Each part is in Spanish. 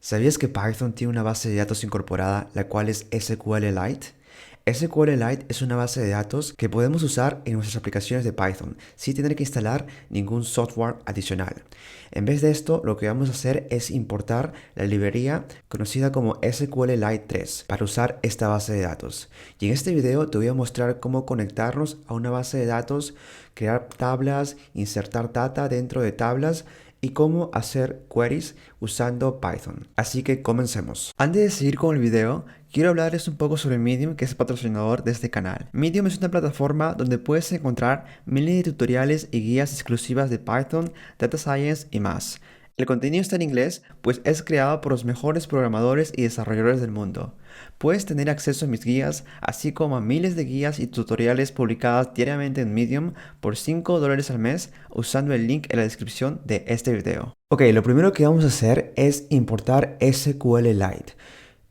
¿Sabías que Python tiene una base de datos incorporada, la cual es SQLite? SQLite es una base de datos que podemos usar en nuestras aplicaciones de Python sin tener que instalar ningún software adicional. En vez de esto, lo que vamos a hacer es importar la librería conocida como SQLite 3 para usar esta base de datos. Y en este video te voy a mostrar cómo conectarnos a una base de datos, crear tablas, insertar data dentro de tablas y cómo hacer queries usando Python. Así que comencemos. Antes de seguir con el video, quiero hablarles un poco sobre Medium, que es el patrocinador de este canal. Medium es una plataforma donde puedes encontrar miles de tutoriales y guías exclusivas de Python, Data Science y más. El contenido está en inglés, pues es creado por los mejores programadores y desarrolladores del mundo. Puedes tener acceso a mis guías, así como a miles de guías y tutoriales publicadas diariamente en Medium por $5 al mes usando el link en la descripción de este video. Ok, lo primero que vamos a hacer es importar SQLite.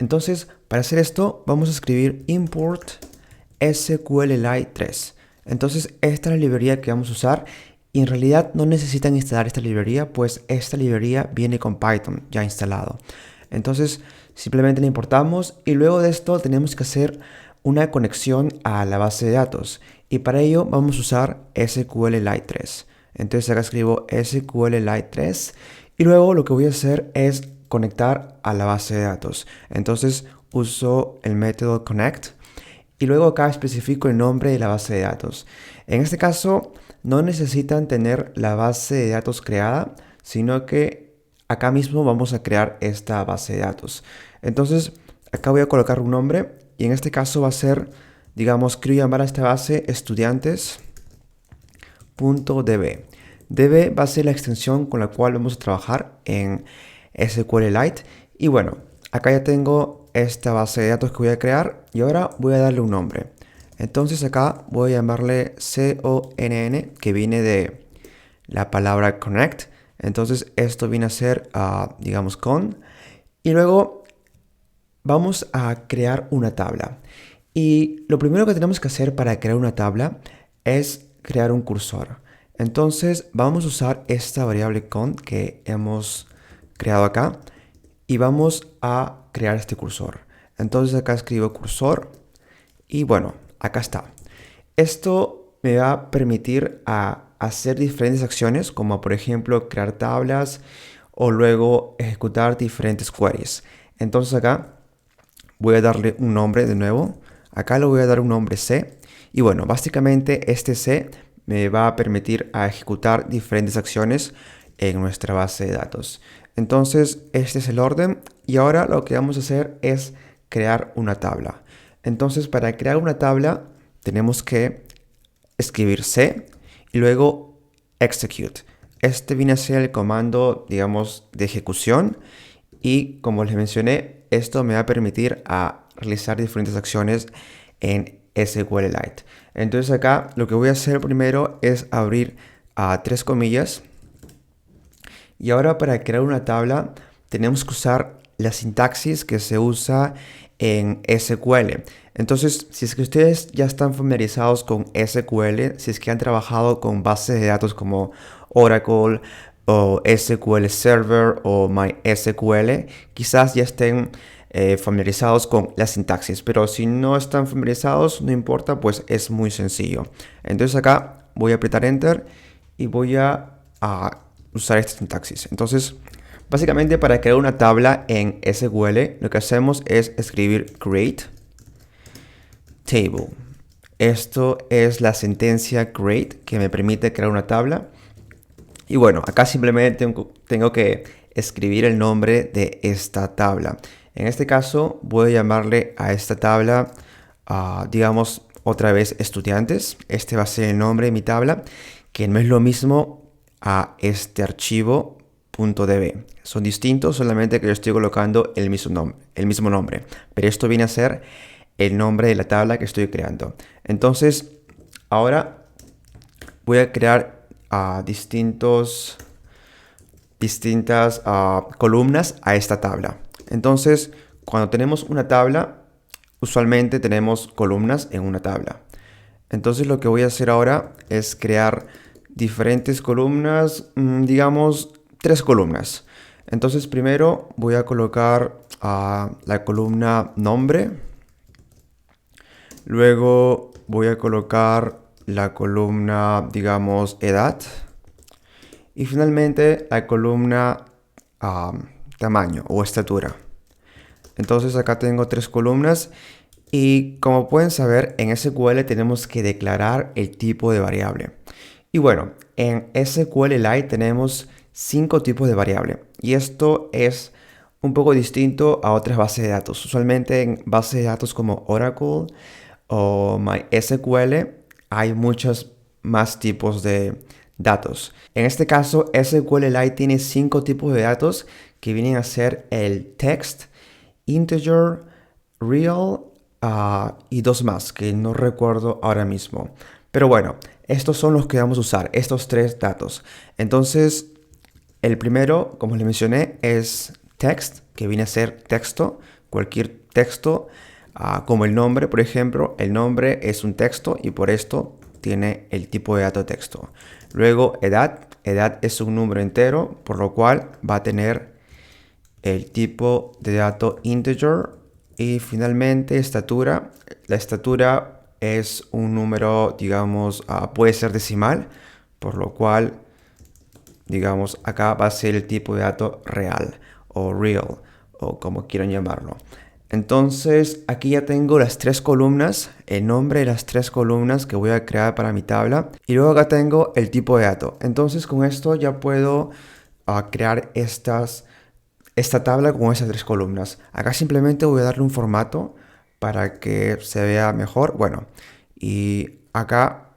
Entonces, para hacer esto, vamos a escribir import SQLite 3. Entonces, esta es la librería que vamos a usar. Y en realidad no necesitan instalar esta librería, pues esta librería viene con Python ya instalado. Entonces simplemente la importamos y luego de esto tenemos que hacer una conexión a la base de datos. Y para ello vamos a usar SQLite 3. Entonces acá escribo SQLite 3 y luego lo que voy a hacer es conectar a la base de datos. Entonces uso el método connect y luego acá especifico el nombre de la base de datos. En este caso no necesitan tener la base de datos creada, sino que acá mismo vamos a crear esta base de datos. Entonces acá voy a colocar un nombre y en este caso va a ser, digamos, quiero llamar a esta base estudiantes.db. db va a ser la extensión con la cual vamos a trabajar en SQLite. Y bueno, acá ya tengo esta base de datos que voy a crear y ahora voy a darle un nombre. Entonces acá voy a llamarle CONN, que viene de la palabra connect. Entonces esto viene a ser, digamos, con. Y luego vamos a crear una tabla. Y lo primero que tenemos que hacer para crear una tabla es crear un cursor. Entonces vamos a usar esta variable con que hemos creado acá y vamos a crear este cursor. Entonces acá escribo cursor y bueno, acá está. Esto me va a permitir hacer diferentes acciones, como por ejemplo crear tablas o luego ejecutar diferentes queries. Entonces acá voy a darle un nombre de nuevo. Acá le voy a dar un nombre C. Y bueno, básicamente este C me va a permitir ejecutar diferentes acciones en nuestra base de datos. Entonces este es el orden y ahora lo que vamos a hacer es crear una tabla. Entonces para crear una tabla tenemos que escribir C y luego execute. Este viene a ser el comando, digamos, de ejecución y como les mencioné, esto me va a permitir realizar diferentes acciones en SQLite. Entonces acá lo que voy a hacer primero es abrir tres comillas y ahora para crear una tabla tenemos que usar la sintaxis que se usa en SQL. Entonces, si es que ustedes ya están familiarizados con SQL, si es que han trabajado con bases de datos como Oracle o SQL Server o MySQL, quizás ya estén familiarizados con la sintaxis, pero si no están familiarizados, no importa, pues es muy sencillo. Entonces acá voy a apretar Enter y voy a usar esta sintaxis. Entonces, básicamente para crear una tabla en SQL, lo que hacemos es escribir create table. Esto es la sentencia create que me permite crear una tabla. Y bueno, acá simplemente tengo que escribir el nombre de esta tabla. En este caso voy a llamarle a esta tabla, digamos, otra vez estudiantes. Este va a ser el nombre de mi tabla, que no es lo mismo a este archivo .db. Son distintos, solamente que yo estoy colocando el mismo nombre. Pero esto viene a ser el nombre de la tabla que estoy creando. Entonces, ahora voy a crear distintas columnas a esta tabla. Entonces, cuando tenemos una tabla, usualmente tenemos columnas en una tabla. Entonces, lo que voy a hacer ahora es crear diferentes columnas, digamos, tres columnas. Entonces primero voy a colocar la columna nombre. Luego voy a colocar la columna, digamos, edad. Y finalmente la columna tamaño o estatura. Entonces acá tengo 3 columnas. Y como pueden saber, en SQL tenemos que declarar el tipo de variable. Y bueno, en SQLite tenemos 5 tipos de variable. Y esto es un poco distinto a otras bases de datos. Usualmente en bases de datos como Oracle o MySQL hay muchos más tipos de datos. En este caso, SQLite tiene 5 tipos de datos que vienen a ser el text, integer, real y 2 más que no recuerdo ahora mismo. Pero bueno, estos son los que vamos a usar, estos 3 datos. Entonces, el primero, como les mencioné, es text, que viene a ser texto, cualquier texto, como el nombre, por ejemplo. El nombre es un texto y por esto tiene el tipo de dato texto. Luego, edad. Edad es un número entero, por lo cual va a tener el tipo de dato integer. Y finalmente, estatura. La estatura es un número, digamos, puede ser decimal, por lo cual, digamos, acá va a ser el tipo de dato real o real o como quieran llamarlo. Entonces, aquí ya tengo las 3 columnas, el nombre de las 3 columnas que voy a crear para mi tabla. Y luego acá tengo el tipo de dato. Entonces, con esto ya puedo crear esta tabla con esas 3 columnas. Acá simplemente voy a darle un formato para que se vea mejor. Bueno, y acá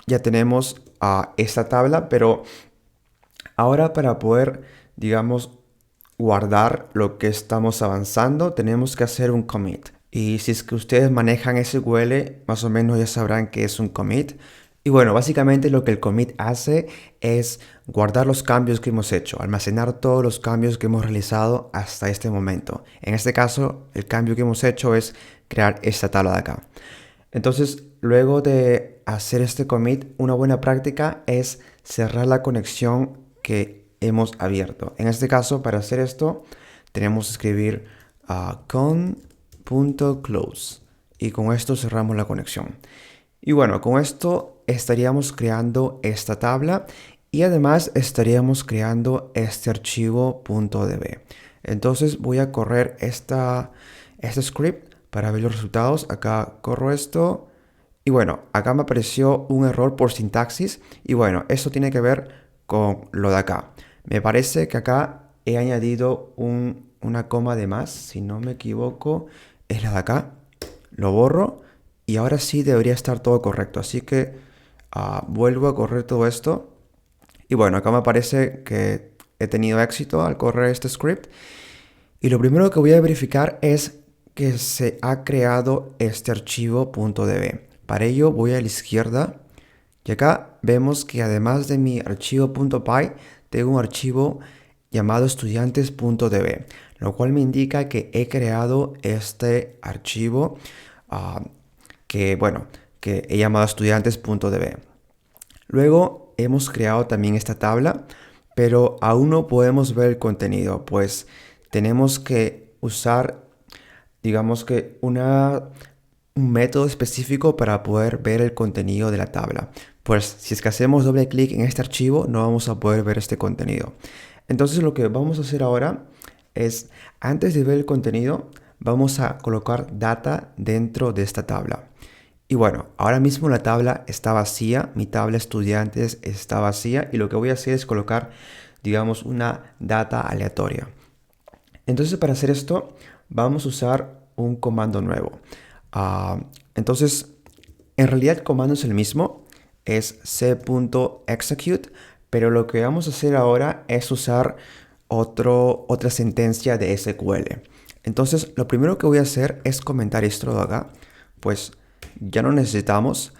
ya tenemos esta tabla, pero ahora para poder, digamos, guardar lo que estamos avanzando, tenemos que hacer un commit. Y si es que ustedes manejan SQL, más o menos ya sabrán que es un commit. Y bueno, básicamente lo que el commit hace es guardar los cambios que hemos hecho, almacenar todos los cambios que hemos realizado hasta este momento. En este caso, el cambio que hemos hecho es crear esta tabla de acá. Entonces, luego de hacer este commit, una buena práctica es cerrar la conexión que hemos abierto. En este caso, para hacer esto, tenemos que escribir con.close y con esto cerramos la conexión. Y bueno, con esto estaríamos creando esta tabla y además estaríamos creando este archivo .db. Entonces voy a correr este script para ver los resultados. Acá corro esto y bueno, acá me apareció un error por sintaxis y bueno, esto tiene que ver con lo de acá. Me parece que acá he añadido una coma de más, si no me equivoco, es la de acá. Lo borro y ahora sí debería estar todo correcto. Así que vuelvo a correr todo esto. Y bueno, acá me aparece que he tenido éxito al correr este script. Y lo primero que voy a verificar es que se ha creado este archivo .db. Para ello voy a la izquierda y acá vemos que además de mi archivo .py, tengo un archivo llamado estudiantes.db, lo cual me indica que he creado este archivo que he llamado estudiantes.db. Luego hemos creado también esta tabla, pero aún no podemos ver el contenido, pues tenemos que usar, digamos que un método específico para poder ver el contenido de la tabla. Pues si es que hacemos doble clic en este archivo, no vamos a poder ver este contenido. Entonces lo que vamos a hacer ahora es, antes de ver el contenido, vamos a colocar data dentro de esta tabla. Y bueno, ahora mismo la tabla está vacía, mi tabla estudiantes está vacía y lo que voy a hacer es colocar, digamos, una data aleatoria. Entonces para hacer esto vamos a usar un comando nuevo. Entonces, en realidad el comando es el mismo, es c.execute, pero lo que vamos a hacer ahora es usar otra sentencia de SQL. Entonces, lo primero que voy a hacer es comentar esto de acá, pues ya no necesitamos,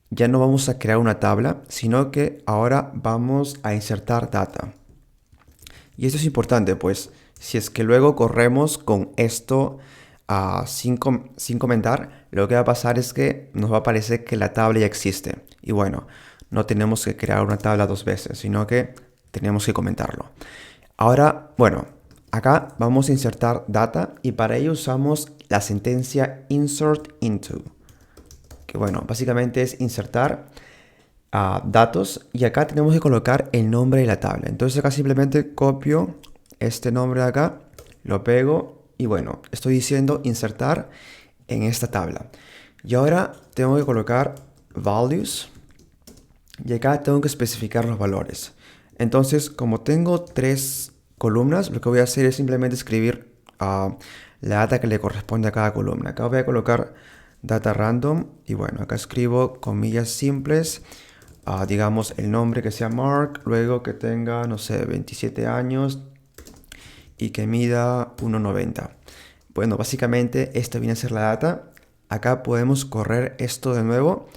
ya no vamos a crear una tabla, sino que ahora vamos a insertar data. Y esto es importante, pues si es que luego corremos con esto sin comentar, lo que va a pasar es que nos va a parecer que la tabla ya existe. Y bueno, no tenemos que crear una tabla 2 veces, sino que tenemos que comentarlo. Ahora, bueno, acá vamos a insertar data y para ello usamos la sentencia insert into, que bueno, básicamente es insertar datos y acá tenemos que colocar el nombre de la tabla. Entonces acá simplemente copio este nombre de acá, lo pego y bueno, estoy diciendo insertar en esta tabla. Y ahora tengo que colocar values y acá tengo que especificar los valores. Entonces, como tengo 3 columnas, lo que voy a hacer es simplemente escribir la data que le corresponde a cada columna. Acá voy a colocar data random y bueno, acá escribo comillas simples, digamos el nombre que sea Mark, luego que tenga, no sé, 27 años y que mida 1,90. Bueno, básicamente esta viene a ser la data. Acá podemos correr esto de nuevo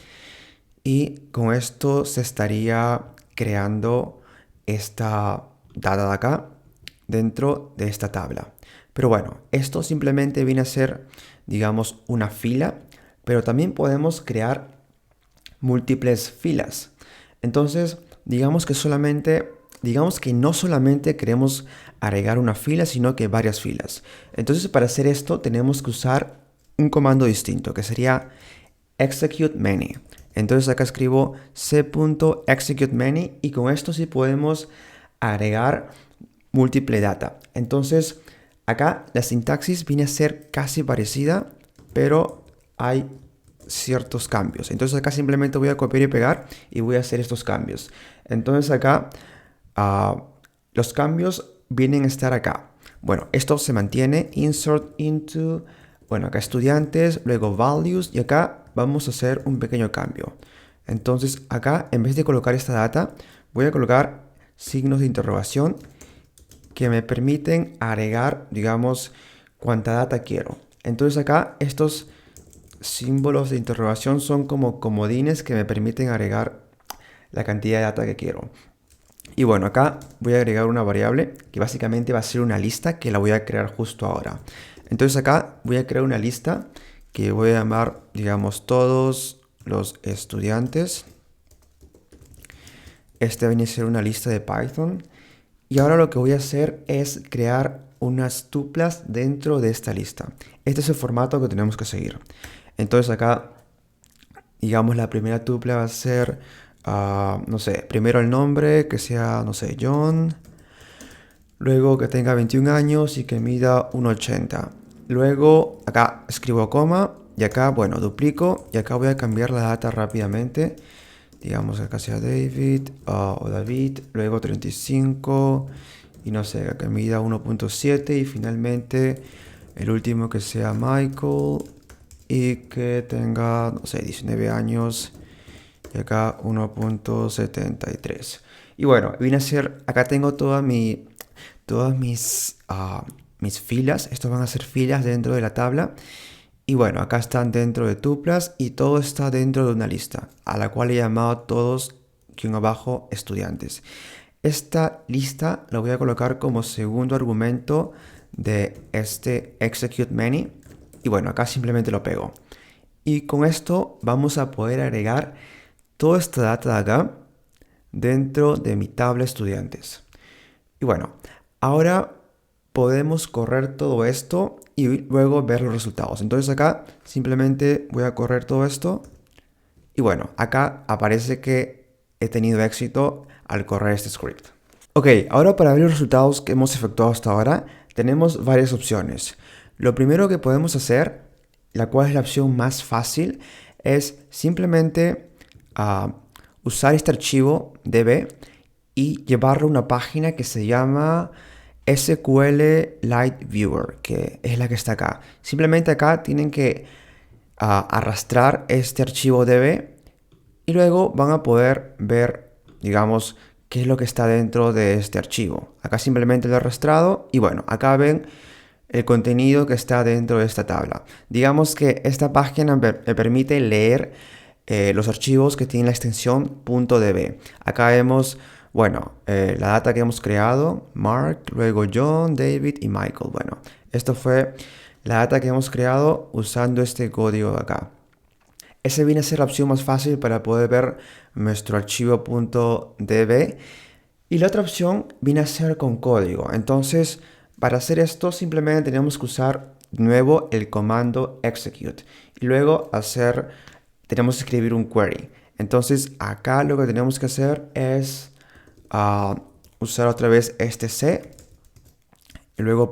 y con esto se estaría creando esta data de acá dentro de esta tabla. Pero bueno, esto simplemente viene a ser, digamos, una fila, pero también podemos crear múltiples filas. Entonces, digamos que no solamente queremos agregar una fila, sino que varias filas. Entonces, para hacer esto tenemos que usar un comando distinto, que sería execute many. Entonces acá escribo c.executeMany y con esto sí podemos agregar múltiple data. Entonces acá la sintaxis viene a ser casi parecida, pero hay ciertos cambios. Entonces acá simplemente voy a copiar y pegar y voy a hacer estos cambios. Entonces acá los cambios vienen a estar acá. Bueno, esto se mantiene, insert into, bueno, acá estudiantes, luego values y acá vamos a hacer un pequeño cambio. Entonces acá, en vez de colocar esta data, voy a colocar signos de interrogación que me permiten agregar, digamos, cuánta data quiero. Entonces acá estos símbolos de interrogación son como comodines que me permiten agregar la cantidad de data que quiero. Y bueno, acá voy a agregar una variable que básicamente va a ser una lista que la voy a crear justo ahora. Entonces acá voy a crear una lista que voy a llamar, digamos, todos los estudiantes. Este viene a ser una lista de Python. Y ahora lo que voy a hacer es crear unas tuplas dentro de esta lista. Este es el formato que tenemos que seguir. Entonces acá, digamos, la primera tupla va a ser, no sé, primero el nombre, que sea, no sé, John. Luego que tenga 21 años y que mida 1,80. Luego acá escribo coma y acá, bueno, duplico y acá voy a cambiar la data rápidamente. Digamos que acá sea David o David, luego 35 y no sé, que mida 1,7 y finalmente el último que sea Michael y que tenga, no sé, 19 años y acá 1,73. Y bueno, viene a ser, acá tengo todas mis filas. Estos van a ser filas dentro de la tabla. Y bueno, acá están dentro de tuplas y todo está dentro de una lista, a la cual he llamado todos guión abajo estudiantes. Esta lista la voy a colocar como segundo argumento de este execute many. Y bueno, acá simplemente lo pego. Y con esto vamos a poder agregar toda esta data de acá dentro de mi tabla estudiantes. Y bueno, ahora podemos correr todo esto y luego ver los resultados. Entonces acá simplemente voy a correr todo esto y bueno, acá aparece que he tenido éxito al correr este script. Ok, ahora para ver los resultados que hemos efectuado hasta ahora, tenemos varias opciones. Lo primero que podemos hacer, la cual es la opción más fácil, es simplemente usar este archivo db y llevarlo a una página que se llama SQLite Viewer, que es la que está acá. Simplemente acá tienen que arrastrar este archivo db y luego van a poder ver, digamos, qué es lo que está dentro de este archivo. Acá simplemente lo he arrastrado y bueno, acá ven el contenido que está dentro de esta tabla. Digamos que esta página me permite leer los archivos que tienen la extensión .db. Acá vemos, bueno, la data que hemos creado, Mark, luego John, David y Michael. Bueno, esto fue la data que hemos creado usando este código de acá. Ese viene a ser la opción más fácil para poder ver nuestro archivo .db. Y la otra opción viene a ser con código. Entonces, para hacer esto simplemente tenemos que usar de nuevo el comando execute. Y luego tenemos que escribir un query. Entonces, acá lo que tenemos que hacer es usar otra vez este C y luego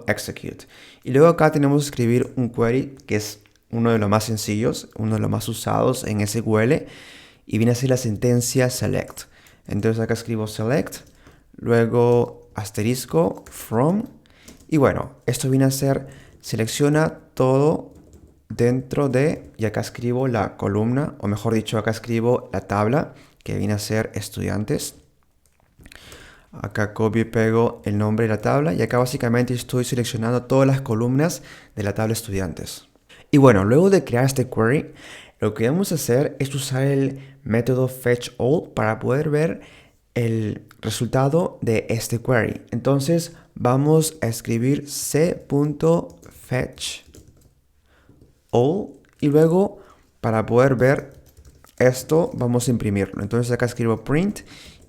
.execute. Y luego acá tenemos que escribir un query que es uno de los más sencillos, uno de los más usados en SQL, y viene a ser la sentencia select. Entonces acá escribo select, luego asterisco from, y bueno, esto viene a ser selecciona todo dentro de, y acá escribo la columna, o mejor dicho, acá escribo la tabla, que viene a ser estudiantes. Acá copio y pego el nombre de la tabla y acá básicamente estoy seleccionando todas las columnas de la tabla estudiantes. Y bueno, luego de crear este query, lo que vamos a hacer es usar el método fetchAll para poder ver el resultado de este query. Entonces vamos a escribir c.fetchAll y luego para poder ver esto vamos a imprimirlo. Entonces acá escribo print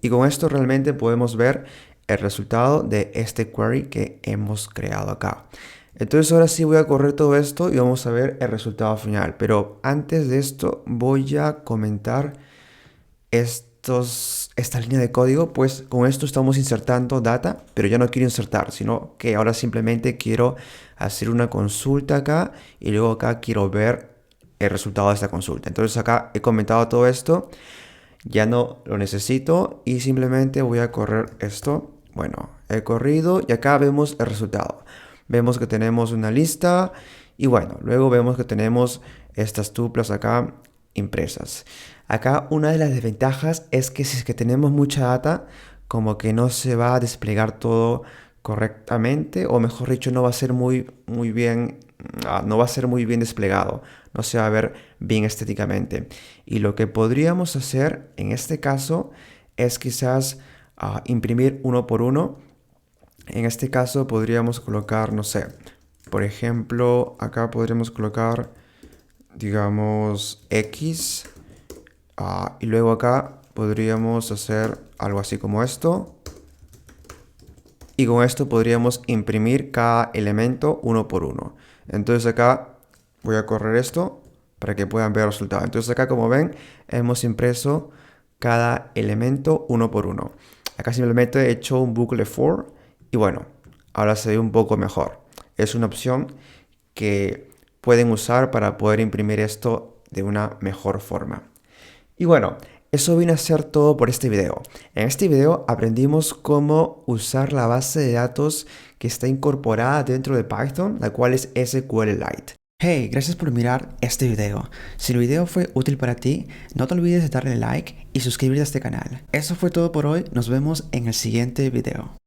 y con esto realmente podemos ver el resultado de este query que hemos creado acá. Entonces ahora sí voy a correr todo esto y vamos a ver el resultado final. Pero antes de esto voy a comentar esta línea de código. Pues con esto estamos insertando data, pero ya no quiero insertar, sino que ahora simplemente quiero hacer una consulta acá y luego acá quiero ver el resultado de esta consulta. Entonces acá he comentado todo esto. Ya no lo necesito y simplemente voy a correr esto. Bueno, he corrido y acá vemos el resultado. Vemos que tenemos una lista y bueno, luego vemos que tenemos estas tuplas acá impresas. Acá una de las desventajas es que si es que tenemos mucha data, como que no se va a desplegar todo correctamente, o mejor dicho, no va a ser muy bien, no va a ser muy bien desplegado, no se va a ver bien estéticamente. Y lo que podríamos hacer en este caso es quizás imprimir uno por uno. En este caso podríamos colocar, no sé, por ejemplo, acá podríamos colocar, digamos, X, y luego acá podríamos hacer algo así como esto. Y con esto podríamos imprimir cada elemento uno por uno. Entonces acá voy a correr esto para que puedan ver el resultado. Entonces acá, como ven, hemos impreso cada elemento uno por uno. Acá simplemente he hecho un bucle for y bueno, ahora se ve un poco mejor. Es una opción que pueden usar para poder imprimir esto de una mejor forma. Y bueno, eso viene a ser todo por este video. En este video aprendimos cómo usar la base de datos que está incorporada dentro de Python, la cual es SQLite. Hey, gracias por mirar este video. Si el video fue útil para ti, no te olvides de darle like y suscribirte a este canal. Eso fue todo por hoy, nos vemos en el siguiente video.